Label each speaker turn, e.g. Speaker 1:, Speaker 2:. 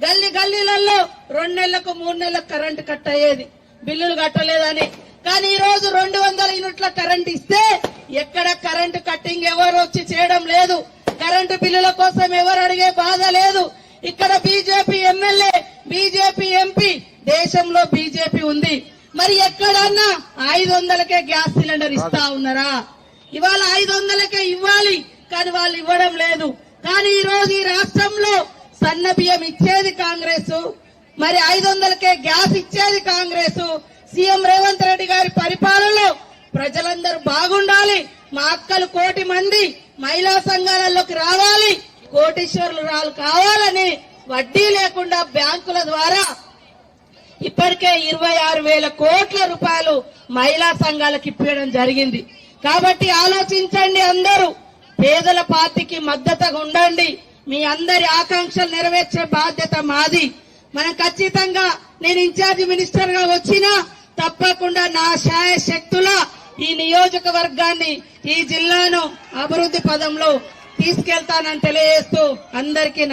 Speaker 1: గల్లీలలో 2 నెలలకు 3 నెలలకు current cut అయ్యేది, బిల్లులు కట్టలేదని. కానీ ఈ రోజు 200 యూనిట్ల కరెంట్ ఇస్తే ఎక్కడ కరెంటు కట్టింగ్ ఎవరు వచ్చి చేయడం లేదు. కరెంటు బిల్లుల కోసం ఎవరు అడిగే బాధ లేదు. ఇక్కడ బీజేపీ ఎమ్మెల్యే, బీజేపీ ఎంపీ, దేశంలో బీజేపీ ఉంది. మరి ఎక్కడన్నా 500కే గ్యాస్ సిలిండర్ ఇస్తా ఉన్నారా? ఇవాళ 500కే ఇవ్వాలి, కానీ వాళ్ళు ఇవ్వడం లేదు. కానీ ఈ రోజు ఈ రాష్ట్రంలో సన్న బియ్యం ఇచ్చేది కాంగ్రెస్, మరి 500కే గ్యాస్ ఇచ్చేది కాంగ్రెస్. సీఎం రేవంత్ రెడ్డి గారి పరిపాలనలో ప్రజలందరూ బాగుండాలి, మా అక్కలు 1 కోటి మంది మహిళా సంఘాలలోకి రావాలి, కోటీశ్వరులు కావాలని వడ్డీ లేకుండా బ్యాంకుల ద్వారా ఇప్పటికే 26,000 కోట్ల రూపాయలు మహిళా సంఘాలకు ఇప్పించడం జరిగింది. కాబట్టి ఆలోచించండి, అందరూ పేదల పార్టీకి మద్దతుగా ఉండండి. మీ అందరి ఆకాంక్షలు నెరవేర్చే బాధ్యత మాది. మనం ఖచ్చితంగా నేను ఇన్ఛార్జి మినిస్టర్ గా వచ్చినా తప్పకుండా నా శాయశక్తుల ఈ నియోజకవర్గాన్ని, ఈ జిల్లాను అభివృద్ధి పదంలో తీసుకెళ్తానని తెలియజేస్తూ అందరికీ